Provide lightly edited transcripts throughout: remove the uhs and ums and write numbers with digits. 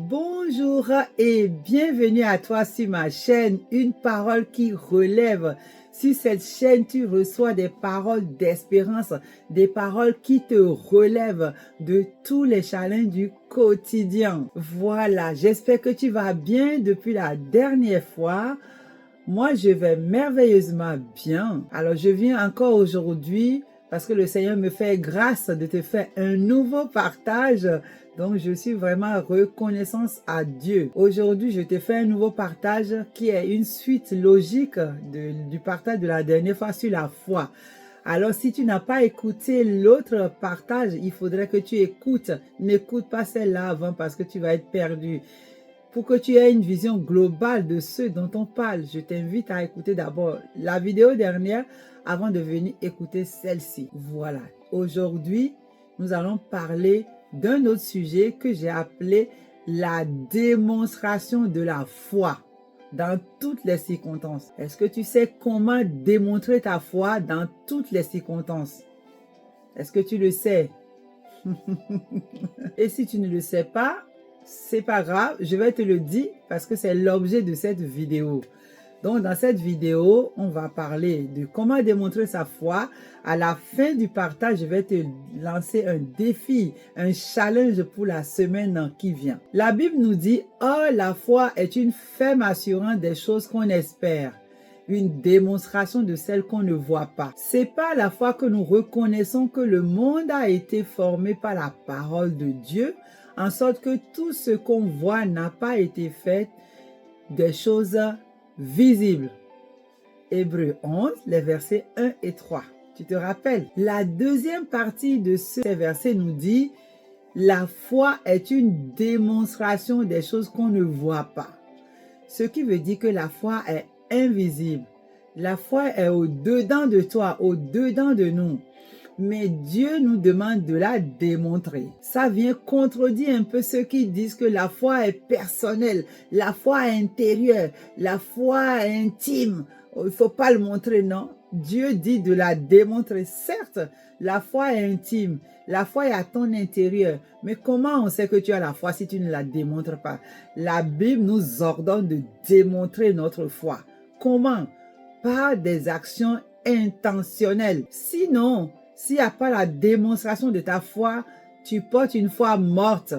Bonjour et bienvenue à toi sur ma chaîne, une parole qui relève. Sur cette chaîne, tu reçois des paroles d'espérance, des paroles qui te relèvent de tous les challenges du quotidien. Voilà, j'espère que tu vas bien depuis la dernière fois. Moi, je vais merveilleusement bien. Alors, je viens encore aujourd'hui parce que le Seigneur me fait grâce de te faire un nouveau partage. Donc, je suis vraiment reconnaissance à Dieu. Aujourd'hui, je te fais un nouveau partage qui est une suite logique du partage de la dernière fois sur la foi. Alors, si tu n'as pas écouté l'autre partage, il faudrait que tu écoutes. N'écoute pas celle-là avant parce que tu vas être perdu. Pour que tu aies une vision globale de ce dont on parle, je t'invite à écouter d'abord la vidéo dernière avant de venir écouter celle-ci. Voilà. Aujourd'hui, nous allons parler d'un autre sujet que j'ai appelé la démonstration de la foi dans toutes les circonstances. Est-ce que tu sais comment démontrer ta foi dans toutes les circonstances? Est-ce que tu le sais? Et si tu ne le sais pas, c'est pas grave, je vais te le dire parce que c'est l'objet de cette vidéo. Donc, dans cette vidéo, on va parler de comment démontrer sa foi. À la fin du partage, je vais te lancer un défi, un challenge pour la semaine qui vient. La Bible nous dit, « Oh, la foi est une ferme assurance des choses qu'on espère. » Une démonstration de celles qu'on ne voit pas. C'est par la foi que nous reconnaissons que le monde a été formé par la parole de Dieu, en sorte que tout ce qu'on voit n'a pas été fait des choses visibles. Hébreux 11, les versets 1 et 3. Tu te rappelles? La deuxième partie de ces versets nous dit, la foi est une démonstration des choses qu'on ne voit pas. Ce qui veut dire que la foi est invisible. La foi est au-dedans de toi, au-dedans de nous. Mais Dieu nous demande de la démontrer. Ça vient contredire un peu ceux qui disent que la foi est personnelle, la foi est intérieure, la foi est intime. Il ne faut pas le montrer, non. Dieu dit de la démontrer. Certes, la foi est intime, la foi est à ton intérieur. Mais comment on sait que tu as la foi si tu ne la démontres pas? La Bible nous ordonne de démontrer notre foi. Comment? Par des actions intentionnelles. Sinon, s'il n'y a pas la démonstration de ta foi, tu portes une foi morte.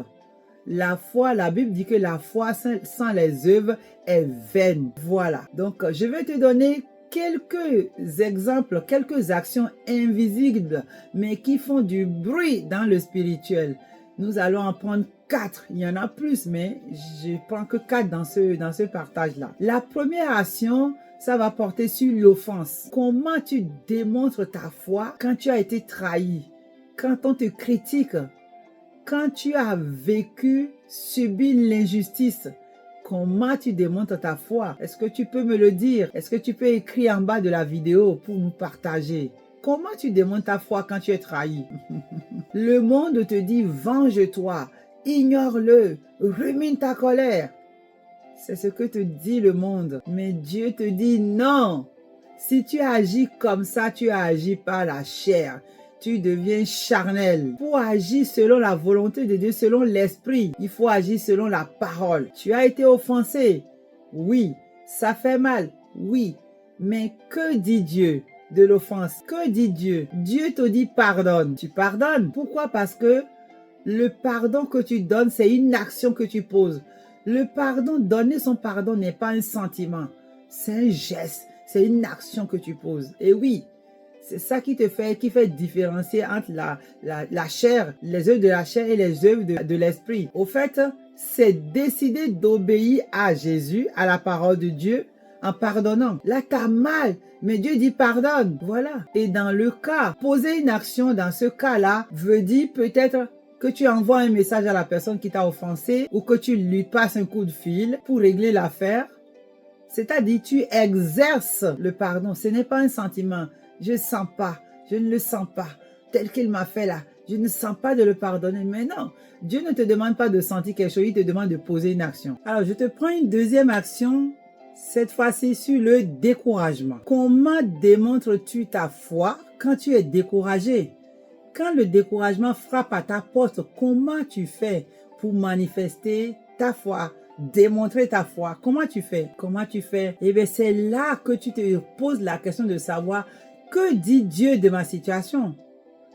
La foi, la Bible dit que la foi sans les œuvres est vaine. Voilà. Donc, je vais te donner quelques exemples, quelques actions invisibles, mais qui font du bruit dans le spirituel. Nous allons en prendre 4. Il y en a plus, mais je prends que 4 dans ce partage-là. La première action, ça va porter sur l'offense. Comment tu démontres ta foi quand tu as été trahi, quand on te critique, quand tu as vécu, subi l'injustice? Comment tu démontres ta foi? Est-ce que tu peux me le dire? Est-ce que tu peux écrire en bas de la vidéo pour nous partager? Comment tu démontres ta foi quand tu es trahi? Le monde te dit, venge-toi, ignore-le, rumine ta colère. C'est ce que te dit le monde. Mais Dieu te dit non. Si tu agis comme ça, tu agis par la chair. Tu deviens charnel. Pour agir selon la volonté de Dieu, selon l'esprit, il faut agir selon la parole. Tu as été offensé. Oui. Ça fait mal. Oui. Mais que dit Dieu de l'offense? Que dit Dieu? Dieu te dit pardonne. Tu pardonnes. Pourquoi? Parce que le pardon que tu donnes, c'est une action que tu poses. Le pardon, donner son pardon n'est pas un sentiment. C'est un geste. C'est une action que tu poses. Et oui, c'est ça qui fait différencier entre la chair, les œuvres de la chair et les œuvres de l'esprit. Au fait, c'est décider d'obéir à Jésus, à la parole de Dieu, en pardonnant. Là, tu as mal, mais Dieu dit pardonne. Voilà. Et dans le cas, poser une action dans ce cas-là veut dire peut-être que tu envoies un message à la personne qui t'a offensé ou que tu lui passes un coup de fil pour régler l'affaire. C'est-à-dire, tu exerces le pardon. Ce n'est pas un sentiment. Je ne sens pas, je ne le sens pas. Tel qu'il m'a fait là, je ne sens pas de le pardonner. Mais non, Dieu ne te demande pas de sentir quelque chose, il te demande de poser une action. Alors, je te prends une deuxième action, cette fois-ci sur le découragement. Comment démontres-tu ta foi quand tu es découragé? Quand le découragement frappe à ta porte, comment tu fais pour manifester ta foi, démontrer ta foi. Comment tu fais? Comment tu fais? Eh bien, c'est là que tu te poses la question de savoir que dit Dieu de ma situation?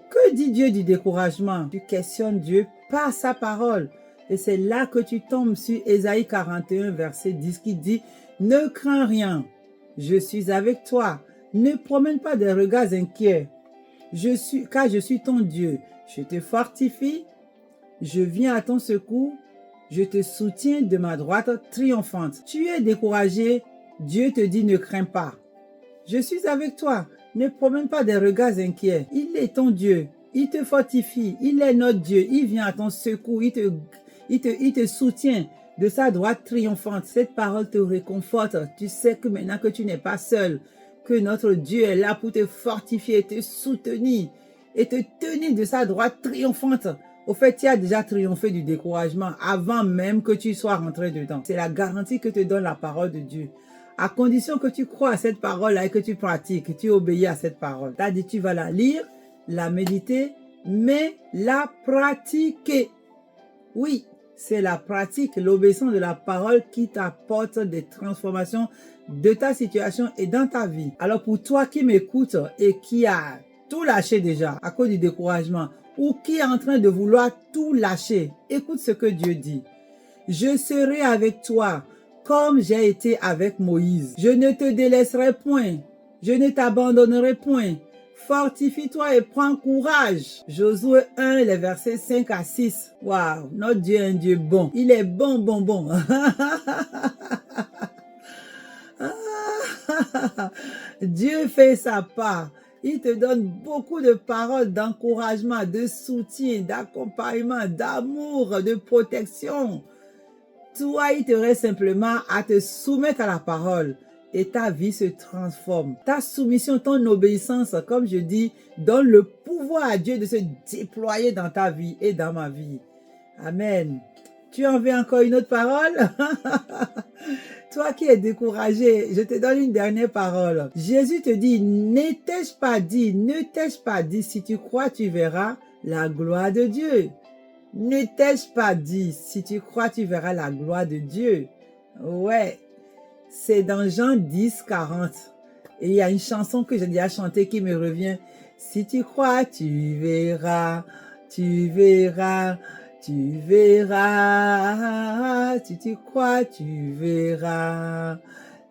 Que dit Dieu du découragement? Tu questionnes Dieu par sa parole. Et c'est là que tu tombes sur Ésaïe 41, verset 10 qui dit « Ne crains rien, je suis avec toi. Ne promène pas des regards inquiets. Car je suis ton Dieu. Je te fortifie, je viens à ton secours, je te soutiens de ma droite triomphante. Tu es découragé, Dieu te dit ne crains pas. Je suis avec toi, ne promène pas des regards inquiets. Il est ton Dieu, il te fortifie, il est notre Dieu, il vient à ton secours, il te soutient de sa droite triomphante. Cette parole te réconforte, tu sais que maintenant que tu n'es pas seul, que notre Dieu est là pour te fortifier, te soutenir et te tenir de sa droite triomphante. Au fait, tu as déjà triomphé du découragement avant même que tu sois rentré dedans. C'est la garantie que te donne la parole de Dieu. À condition que tu crois à cette parole-là et que tu pratiques, que tu obéis à cette parole. Tu as dit, tu vas la lire, la méditer, mais la pratiquer. Oui, c'est la pratique, l'obéissance de la parole qui t'apporte des transformations de ta situation et dans ta vie. Alors pour toi qui m'écoutes et qui a tout lâché déjà à cause du découragement ou qui est en train de vouloir tout lâcher, écoute ce que Dieu dit. Je serai avec toi comme j'ai été avec Moïse. Je ne te délaisserai point, je ne t'abandonnerai point. Fortifie-toi et prends courage. Josué 1, les versets 5 à 6. Waouh, notre Dieu est un Dieu bon. Il est bon, bon, bon. Dieu fait sa part. Il te donne beaucoup de paroles d'encouragement, de soutien, d'accompagnement, d'amour, de protection. Toi, il te reste simplement à te soumettre à la parole et ta vie se transforme. Ta soumission, ton obéissance, comme je dis, donne le pouvoir à Dieu de se déployer dans ta vie et dans ma vie. Amen. Tu en veux encore une autre parole? Toi qui es découragé, je te donne une dernière parole. Jésus te dit, ne t'ai-je pas dit, si tu crois, tu verras la gloire de Dieu. Ne t'ai-je pas dit, si tu crois, tu verras la gloire de Dieu. Ouais, c'est dans Jean 10, 40. Et il y a une chanson que j'ai déjà chantée qui me revient. Si tu crois, tu verras, tu verras. Tu verras, si tu crois, tu verras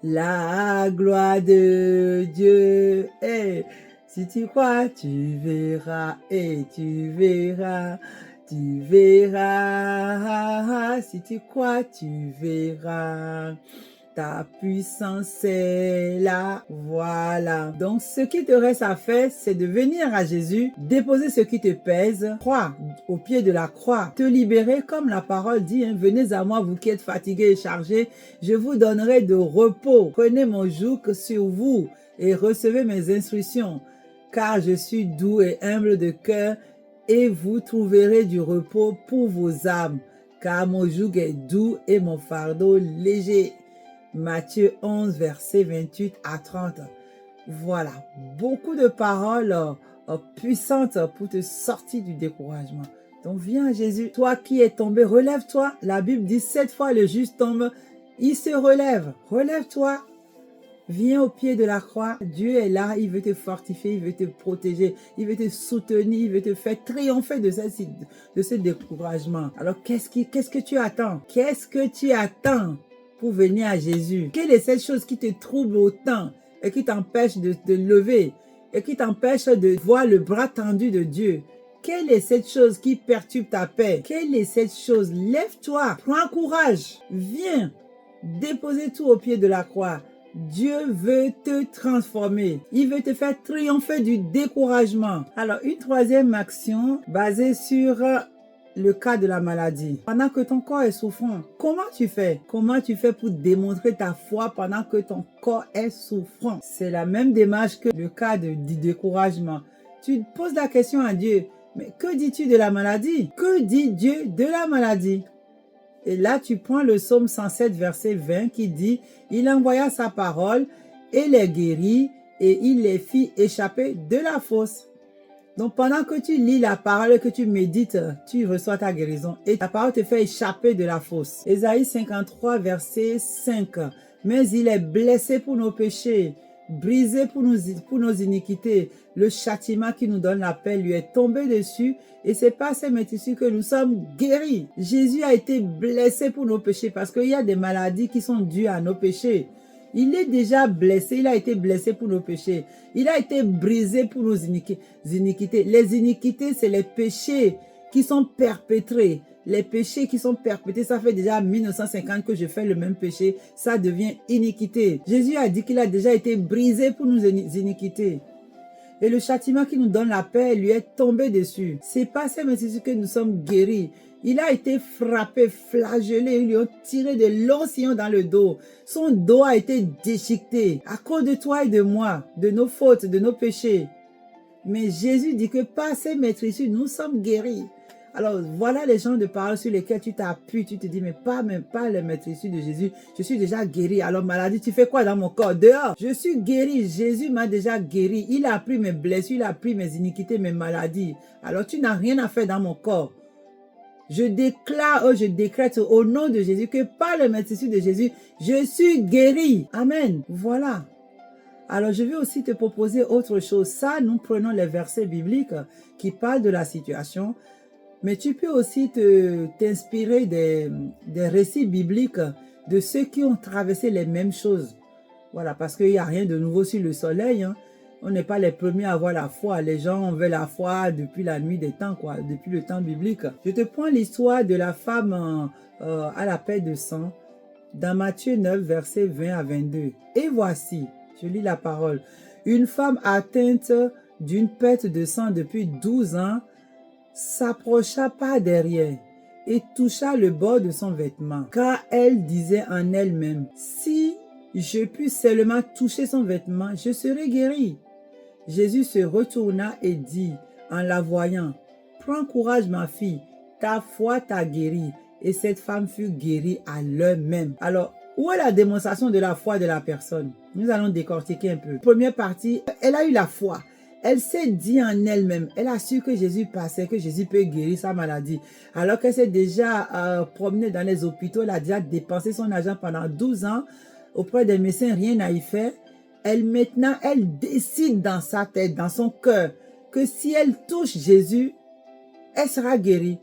la gloire de Dieu. Hey, si tu crois, tu verras, et tu verras, tu verras. Si tu crois, tu verras. Ta puissance est là, voilà. Donc, ce qui te reste à faire, c'est de venir à Jésus, déposer ce qui te pèse, croire au pied de la croix, te libérer comme la parole dit, hein, venez à moi, vous qui êtes fatigués et chargés, je vous donnerai de repos. Prenez mon joug sur vous et recevez mes instructions, car je suis doux et humble de cœur et vous trouverez du repos pour vos âmes, car mon joug est doux et mon fardeau léger. Matthieu 11, verset 28 à 30. Voilà, beaucoup de paroles puissantes pour te sortir du découragement. Donc viens à Jésus. Toi qui es tombé, relève-toi. La Bible dit 7 fois le juste tombe, il se relève. Relève-toi. Viens au pied de la croix. Dieu est là, il veut te fortifier, il veut te protéger, il veut te soutenir, il veut te faire triompher de ce découragement. Alors qu'est-ce que tu attends? Qu'est-ce que tu attends pour venir à Jésus? Quelle est cette chose qui te trouble autant et qui t'empêche de te lever et qui t'empêche de voir le bras tendu de Dieu? Quelle est cette chose qui perturbe ta paix? Quelle est cette chose? Lève-toi, prends courage, viens déposer tout au pied de la croix. Dieu veut te transformer. Il veut te faire triompher du découragement. Alors, une troisième action basée sur le cas de la maladie. Pendant que ton corps est souffrant, comment tu fais? Comment tu fais pour démontrer ta foi pendant que ton corps est souffrant? C'est la même démarche que le cas du découragement. Tu poses la question à Dieu, mais que dis-tu de la maladie? Que dit Dieu de la maladie? Et là, tu prends le psaume 107, verset 20 qui dit, « Il envoya sa parole et les guérit et il les fit échapper de la fosse. » Donc, pendant que tu lis la parole, que tu médites, tu reçois ta guérison et ta parole te fait échapper de la fosse. Ésaïe 53, verset 5. Mais il est blessé pour nos péchés, brisé pour nos iniquités. Le châtiment qui nous donne la paix lui est tombé dessus et c'est par ces métissures que nous sommes guéris. Jésus a été blessé pour nos péchés parce qu'il y a des maladies qui sont dues à nos péchés. Il est déjà blessé, il a été blessé pour nos péchés. Il a été brisé pour nos iniquités. Les iniquités, c'est les péchés qui sont perpétrés. Les péchés qui sont perpétrés, ça fait déjà 1950 que je fais le même péché. Ça devient iniquité. Jésus a dit qu'il a déjà été brisé pour nos iniquités. Et le châtiment qui nous donne la paix lui est tombé dessus. C'est pas ces métissures que nous sommes guéris. Il a été frappé, flagellé, ils lui ont tiré de longs sillons dans le dos. Son dos a été déchiqueté à cause de toi et de moi, de nos fautes, de nos péchés. Mais Jésus dit que par ces métissures, nous sommes guéris. Alors voilà les gens de parole sur lesquels tu t'appuies, tu te dis mais pas les métissures de Jésus, je suis déjà guéri. Alors maladie, tu fais quoi dans mon corps? Dehors. Je suis guéri, Jésus m'a déjà guéri. Il a pris mes blessures, il a pris mes iniquités, mes maladies. Alors tu n'as rien à faire dans mon corps. Je déclare, je décrète au nom de Jésus que par le métissure de Jésus, je suis guéri. Amen. Voilà. Alors, je vais aussi te proposer autre chose. Ça, nous prenons les versets bibliques qui parlent de la situation. Mais tu peux aussi t'inspirer des récits bibliques de ceux qui ont traversé les mêmes choses. Voilà, parce qu'il n'y a rien de nouveau sur le soleil, hein. On n'est pas les premiers à avoir la foi. Les gens ont la foi depuis la nuit des temps, quoi, depuis le temps biblique. Je te prends l'histoire de la femme à la paix de sang dans Matthieu 9, versets 20 à 22. Et voici, je lis la parole, une femme atteinte d'une perte de sang depuis 12 ans s'approcha par derrière et toucha le bord de son vêtement, car elle disait en elle-même, si je puis seulement toucher son vêtement, je serai guérie. Jésus se retourna et dit, en la voyant, prends courage ma fille, ta foi t'a guérie. Et cette femme fut guérie à l'heure même. Alors, où est la démonstration de la foi de la personne? Nous allons décortiquer un peu. Première partie, elle a eu la foi. Elle s'est dit en elle-même, elle a su que Jésus passait, que Jésus peut guérir sa maladie. Alors qu'elle s'est déjà promenée dans les hôpitaux, elle a déjà dépensé son argent pendant 12 ans auprès des médecins, rien à y faire. Maintenant, elle décide dans sa tête, dans son cœur, que si elle touche Jésus, elle sera guérie.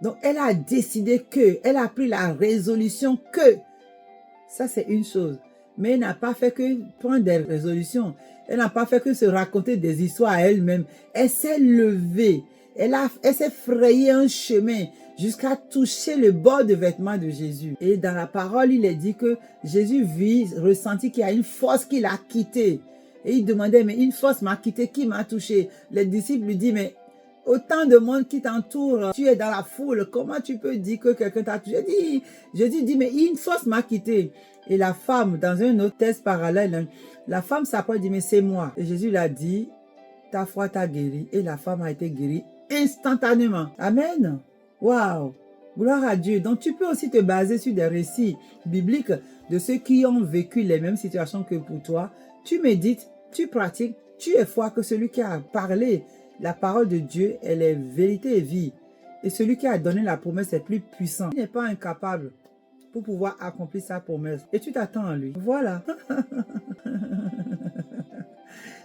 Donc, elle a décidé que, elle a pris la résolution que, ça c'est une chose. Mais elle n'a pas fait que prendre des résolutions. Elle n'a pas fait que se raconter des histoires à elle-même. Elle s'est levée. Elle s'est frayé un chemin jusqu'à toucher le bord de vêtement de Jésus. Et dans la parole, il est dit que Jésus ressentit qu'il y a une force qui l'a quitté. Et il demandait, mais une force m'a quitté, qui m'a touché? Les disciples lui disent, mais autant de monde qui t'entoure, tu es dans la foule, comment tu peux dire que quelqu'un t'a touché? Jésus dit, mais une force m'a quitté. Et la femme, dans un autre texte parallèle, la femme s'approche et dit, mais c'est moi. Et Jésus l'a dit, ta foi t'a guéri. Et la femme a été guérie instantanément. Amen. Waouh. Gloire à Dieu. Donc tu peux aussi te baser sur des récits bibliques de ceux qui ont vécu les mêmes situations que pour toi. Tu médites, tu pratiques, tu es foi que celui qui a parlé la parole de Dieu, elle est vérité et vie. Et celui qui a donné la promesse est plus puissant. Il n'est pas incapable pour pouvoir accomplir sa promesse. Et tu t'attends à lui. Voilà.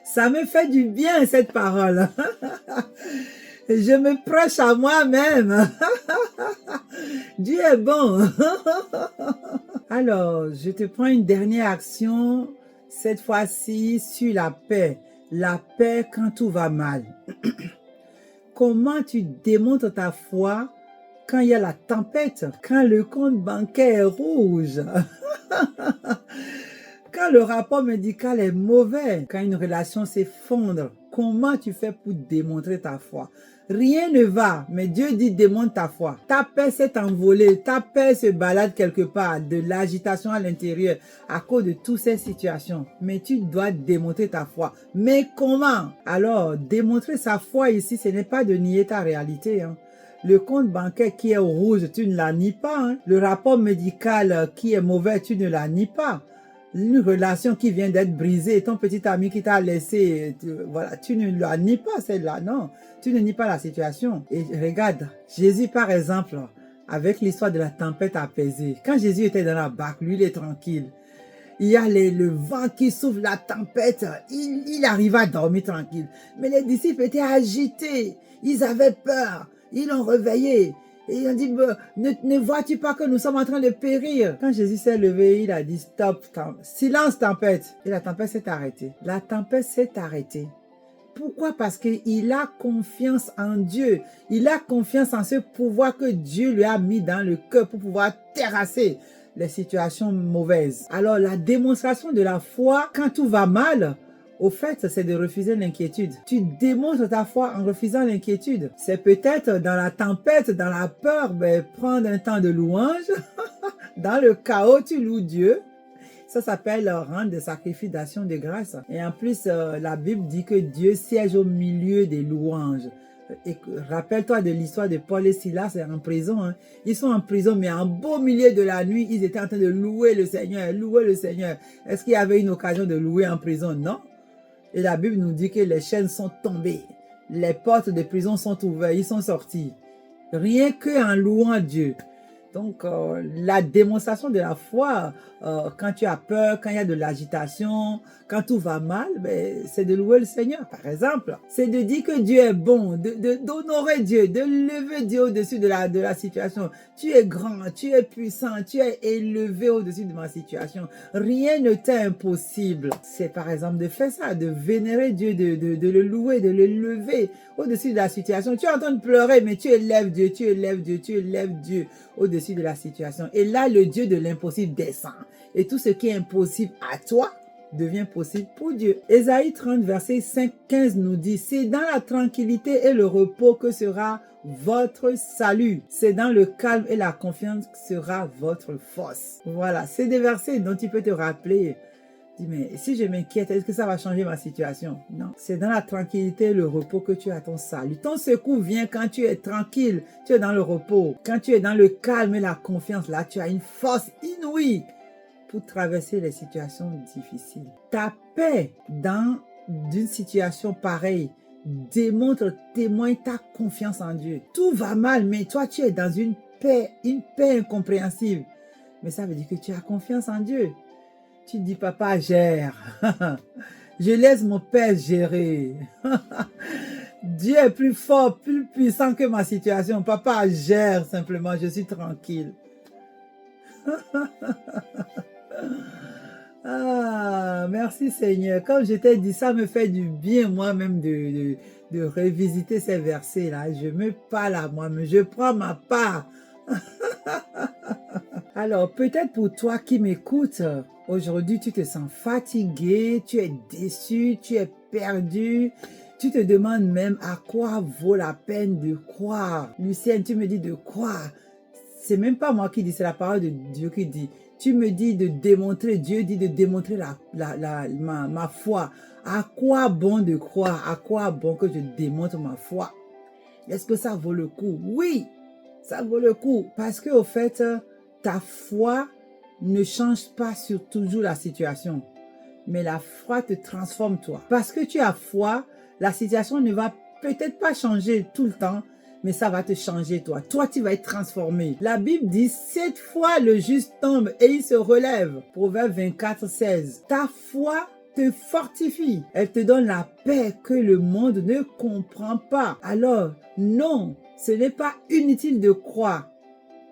Ça me fait du bien cette parole. Je me prêche à moi-même. Dieu est bon. Alors, je te prends une dernière action, cette fois-ci sur la paix. La paix quand tout va mal. Comment tu démontres ta foi quand il y a la tempête, quand le compte bancaire est rouge, quand le rapport médical est mauvais, quand une relation s'effondre? Comment tu fais pour démontrer ta foi? Rien ne va, mais Dieu dit démontre ta foi. Ta paix s'est envolée, ta paix se balade quelque part, de l'agitation à l'intérieur à cause de toutes ces situations. Mais tu dois démontrer ta foi. Mais comment? Alors, démontrer sa foi ici, ce n'est pas de nier ta réalité, hein. Le compte bancaire qui est rouge, tu ne la nies pas, hein. Le rapport médical qui est mauvais, tu ne la nies pas. une relation qui vient d'être brisée, ton petit ami qui t'a laissé, voilà, tu ne la nies pas celle-là, non, tu ne nies pas la situation. Et regarde, Jésus par exemple, avec l'histoire de la tempête apaisée, quand Jésus était dans la barque, lui il est tranquille, il y a le vent qui souffle, la tempête, il arriva à dormir tranquille. Mais les disciples étaient agités, ils avaient peur, ils l'ont réveillé. Et ils ont dit, ne vois-tu pas que nous sommes en train de périr? Quand Jésus s'est levé, il a dit, stop, silence tempête. Et la tempête s'est arrêtée. La tempête s'est arrêtée. Pourquoi? Parce qu'il a confiance en Dieu. Il a confiance en ce pouvoir que Dieu lui a mis dans le cœur pour pouvoir terrasser les situations mauvaises. Alors, la démonstration de la foi, quand tout va mal, au fait, c'est de refuser l'inquiétude. Tu démontres ta foi en refusant l'inquiétude. C'est peut-être dans la tempête, dans la peur, prendre un temps de louange. Dans le chaos, tu loues Dieu. Ça s'appelle rendre des sacrifices d'action de grâce. Et en plus, la Bible dit que Dieu siège au milieu des louanges. Et rappelle-toi de l'histoire de Paul et Silas en prison. Hein. Ils sont en prison, mais en beau milieu de la nuit, ils étaient en train de louer le Seigneur, louer le Seigneur. Est-ce qu'il y avait une occasion de louer en prison? Non. Et la Bible nous dit que les chaînes sont tombées. Les portes de prison sont ouvertes, ils sont sortis. Rien qu'en louant Dieu. Donc, la démonstration de la foi, quand tu as peur, quand il y a de l'agitation, quand tout va mal, c'est de louer le Seigneur, par exemple. C'est de dire que Dieu est bon, d'honorer Dieu, de lever Dieu au-dessus de la situation. Tu es grand, tu es puissant, tu es élevé au-dessus de ma situation. Rien ne t'est impossible. C'est par exemple de faire ça, de vénérer Dieu, de le louer, de le lever au-dessus de la situation. Tu es en train de pleurer, mais tu élèves Dieu, tu élèves Dieu, tu élèves Dieu au-dessus de la situation. Et là, le Dieu de l'impossible descend. Et tout ce qui est impossible à toi devient possible pour Dieu. Ésaïe 30, verset 5-15 nous dit, c'est dans la tranquillité et le repos que sera votre salut. C'est dans le calme et la confiance que sera votre force. Voilà, c'est des versets dont tu peux te rappeler. Dis, mais si je m'inquiète, est-ce que ça va changer ma situation? Non. C'est dans la tranquillité et le repos que tu as ton salut. Ton secours vient quand tu es tranquille, tu es dans le repos. Quand tu es dans le calme et la confiance, là, tu as une force inouïe pour traverser les situations difficiles. Ta paix dans une situation pareille démontre, témoigne ta confiance en Dieu. Tout va mal, mais toi, tu es dans une paix incompréhensible. Mais ça veut dire que tu as confiance en Dieu. Tu dis, papa, gère. Je laisse mon père gérer. Dieu est plus fort, plus puissant que ma situation. Papa, gère simplement, je suis tranquille. Ah, merci Seigneur. Comme je t'ai dit, ça me fait du bien moi-même de revisiter ces versets-là. Je me parle à moi-même, je prends ma part. Alors, peut-être pour toi qui m'écoutes, aujourd'hui tu te sens fatigué, tu es déçu, tu es perdu. Tu te demandes même à quoi vaut la peine de croire. Lucienne, tu me dis de croire. C'est même pas moi qui dis, c'est la parole de Dieu qui dit. Tu me dis de démontrer, Dieu dit de démontrer ma foi. À quoi bon de croire? À quoi bon que je démontre ma foi? Est-ce que ça vaut le coup? Oui, ça vaut le coup. Parce que au fait, ta foi ne change pas sur toujours la situation. Mais la foi te transforme toi. Parce que tu as foi, la situation ne va peut-être pas changer tout le temps, mais ça va te changer toi. Toi, tu vas être transformé. La Bible dit, 7 fois le juste tombe et il se relève. Proverbe 24, 16. Ta foi te fortifie. Elle te donne la paix que le monde ne comprend pas. Alors, non, ce n'est pas inutile de croire.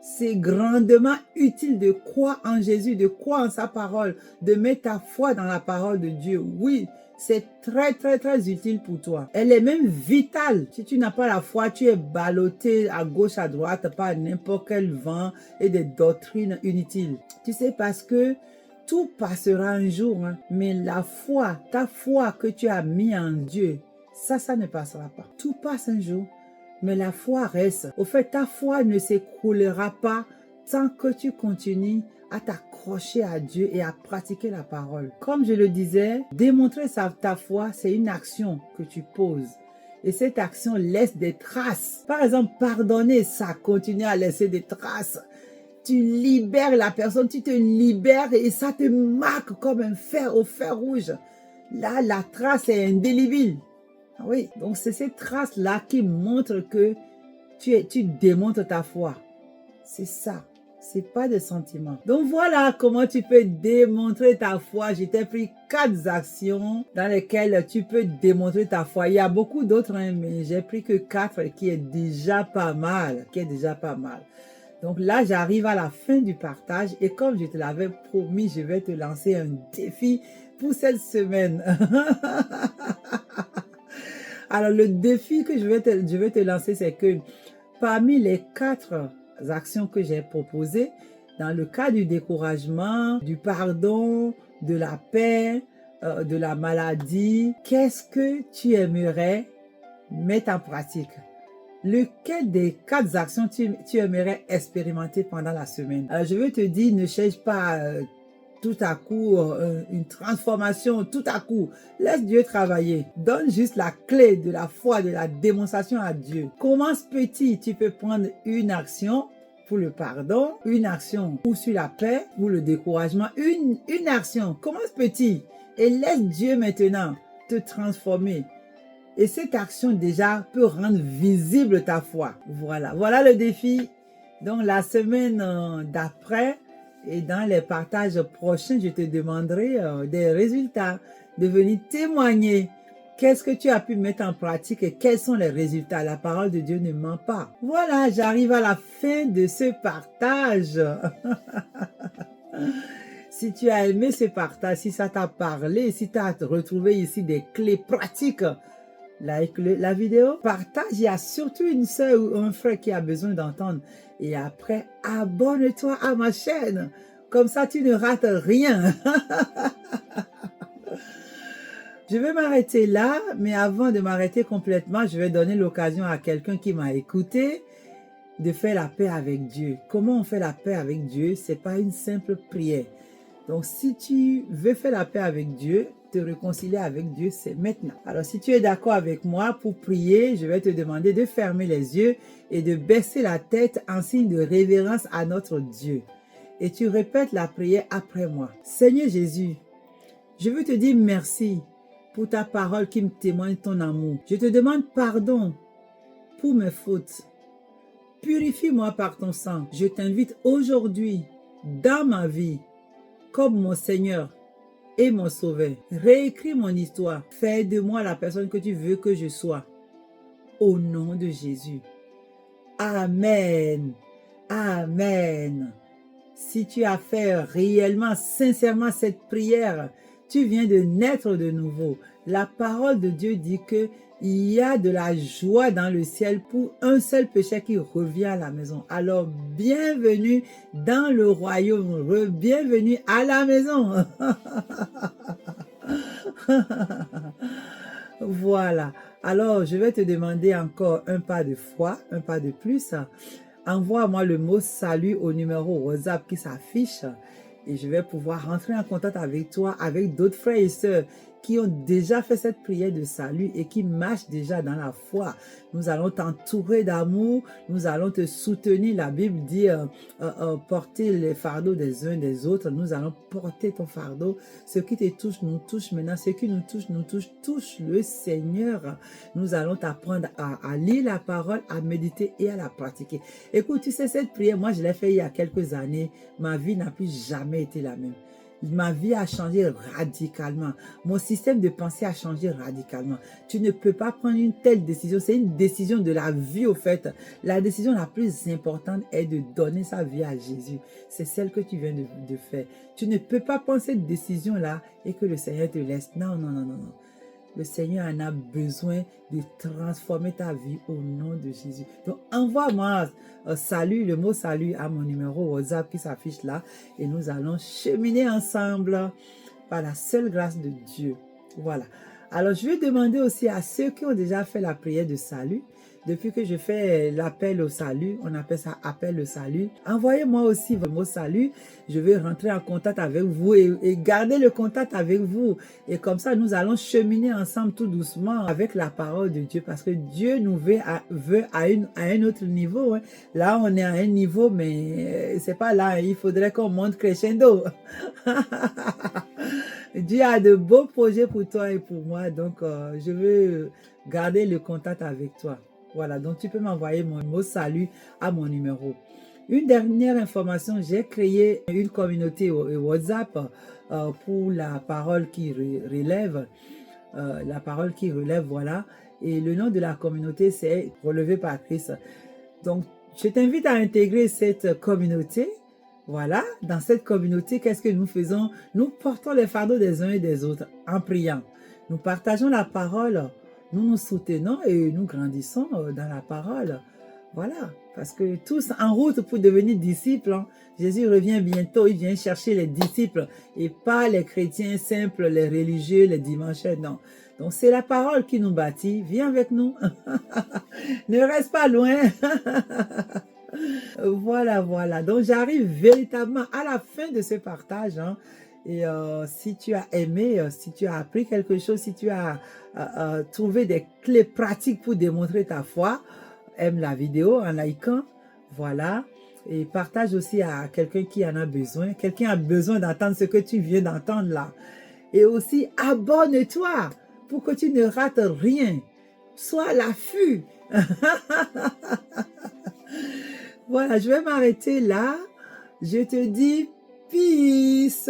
C'est grandement utile de croire en Jésus, de croire en sa parole, de mettre ta foi dans la parole de Dieu. Oui, c'est très, très, très utile pour toi. Elle est même vitale. Si tu n'as pas la foi, tu es ballotté à gauche, à droite par n'importe quel vent et des doctrines inutiles. Tu sais, parce que tout passera un jour, hein, mais la foi, ta foi que tu as mis en Dieu, ça ne passera pas. Tout passe un jour. Mais la foi reste. Au fait, ta foi ne s'écroulera pas tant que tu continues à t'accrocher à Dieu et à pratiquer la parole. Comme je le disais, démontrer ta foi, c'est une action que tu poses. Et cette action laisse des traces. Par exemple, pardonner, ça continue à laisser des traces. tu libères la personne, tu te libères et ça te marque comme un fer au fer rouge. Là, la trace est indélébile. Ah oui, donc c'est cette trace-là qui montre que tu démontres ta foi. C'est ça. C'est pas des sentiments. Donc voilà comment tu peux démontrer ta foi. Je t'ai pris 4 actions dans lesquelles tu peux démontrer ta foi. Il y a beaucoup d'autres, hein, mais j'ai pris que 4 qui est déjà pas mal. Donc là, j'arrive à la fin du partage et comme je te l'avais promis, je vais te lancer un défi pour cette semaine. Alors, le défi que je vais te lancer, c'est que parmi les 4 actions que j'ai proposées, dans le cas du découragement, du pardon, de la paix, de la maladie, qu'est-ce que tu aimerais mettre en pratique? Lequel des 4 actions tu aimerais expérimenter pendant la semaine? Alors, je veux te dire, ne cherche pas tout à coup une transformation, tout à coup. Laisse Dieu travailler. Donne juste la clé de la foi, de la démonstration à Dieu. Commence petit. Tu peux prendre une action pour le pardon, une action ou sur la paix, ou le découragement. Une action. Commence petit et laisse Dieu maintenant te transformer. Et cette action déjà peut rendre visible ta foi. Voilà le défi. Donc la semaine d'après et dans les partages prochains, je te demanderai des résultats, de venir témoigner. Qu'est-ce que tu as pu mettre en pratique et quels sont les résultats? La parole de Dieu ne ment pas. Voilà, j'arrive à la fin de ce partage. Si tu as aimé ce partage, si ça t'a parlé, si tu as retrouvé ici des clés pratiques, like la vidéo, partage. Il y a surtout une soeur ou un frère qui a besoin d'entendre. Et après, abonne-toi à ma chaîne. Comme ça, tu ne rates rien. Je vais m'arrêter là, mais avant de m'arrêter complètement, je vais donner l'occasion à quelqu'un qui m'a écouté de faire la paix avec Dieu. Comment on fait la paix avec Dieu? C'est pas une simple prière. Donc, si tu veux faire la paix avec Dieu, te réconcilier avec Dieu, c'est maintenant. Alors, si tu es d'accord avec moi pour prier, je vais te demander de fermer les yeux et de baisser la tête en signe de révérence à notre Dieu. Et tu répètes la prière après moi. Seigneur Jésus, je veux te dire merci pour ta parole qui me témoigne ton amour. Je te demande pardon pour mes fautes. Purifie-moi par ton sang. Je t'invite aujourd'hui dans ma vie comme mon Seigneur et mon Sauveur. Réécris mon histoire. Fais de moi la personne que tu veux que je sois. Au nom de Jésus. Amen. Amen. Si tu as fait réellement, sincèrement cette prière, tu viens de naître de nouveau. La parole de Dieu dit que il y a de la joie dans le ciel pour un seul péché qui revient à la maison. Alors, bienvenue dans le royaume. Bienvenue à la maison. Voilà. Alors, je vais te demander encore un pas de foi, un pas de plus. Envoie-moi le mot salut au numéro WhatsApp qui s'affiche et je vais pouvoir rentrer en contact avec toi, avec d'autres frères et sœurs qui ont déjà fait cette prière de salut et qui marchent déjà dans la foi. Nous allons t'entourer d'amour, nous allons te soutenir. La Bible dit porter les fardeaux des uns des autres. Nous allons porter ton fardeau. Ce qui te touche nous touche maintenant. Ce qui nous touche le Seigneur. Nous allons t'apprendre à lire la parole, à méditer et à la pratiquer. Écoute, tu sais, cette prière, moi je l'ai fait il y a quelques années. Ma vie n'a plus jamais été la même. Ma vie a changé radicalement. Mon système de pensée a changé radicalement. Tu ne peux pas prendre une telle décision. C'est une décision de la vie au fait. La décision la plus importante est de donner sa vie à Jésus. C'est celle que tu viens de faire. Tu ne peux pas prendre cette décision-là et que le Seigneur te laisse. Non, non, non, non, non. Le Seigneur en a besoin de transformer ta vie au nom de Jésus. Donc, envoie-moi salut, le mot salut à mon numéro WhatsApp qui s'affiche là. Et nous allons cheminer ensemble par la seule grâce de Dieu. Voilà. Alors, je vais demander aussi à ceux qui ont déjà fait la prière de salut, depuis que je fais l'appel au salut, on appelle ça appel au salut. Envoyez-moi aussi vos mots salut. Je vais rentrer en contact avec vous et garder le contact avec vous. Et comme ça, nous allons cheminer ensemble tout doucement avec la parole de Dieu. Parce que Dieu nous veut à un autre niveau. Hein. Là, on est à un niveau, mais c'est pas là. Il faudrait qu'on monte crescendo. Dieu a de beaux projets pour toi et pour moi. Donc, je veux garder le contact avec toi. Voilà, donc tu peux m'envoyer mon mot salut à mon numéro. Une dernière information, j'ai créé une communauté au WhatsApp pour la parole qui relève. La parole qui relève, voilà. Et le nom de la communauté, c'est Relevé par Christ. Donc, je t'invite à intégrer cette communauté. Voilà, dans cette communauté, qu'est-ce que nous faisons? Nous portons les fardeaux des uns et des autres en priant. Nous partageons la parole, nous nous soutenons et nous grandissons dans la parole. Voilà, parce que tous en route pour devenir disciples. Hein. Jésus revient bientôt, il vient chercher les disciples et pas les chrétiens simples, les religieux, les dimanches, non. Donc c'est la parole qui nous bâtit. Viens avec nous. Ne reste pas loin. Voilà, voilà. Donc, j'arrive véritablement à la fin de ce partage. Hein. Et si tu as aimé, si tu as appris quelque chose, si tu as trouvé des clés pratiques pour démontrer ta foi, aime la vidéo en likant. Voilà. Et partage aussi à quelqu'un qui en a besoin. Quelqu'un a besoin d'entendre ce que tu viens d'entendre là. Et aussi, abonne-toi pour que tu ne rates rien. Sois à l'affût. Voilà, je vais m'arrêter là. Je te dis peace,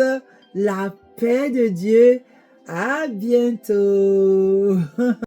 la paix de Dieu. À bientôt.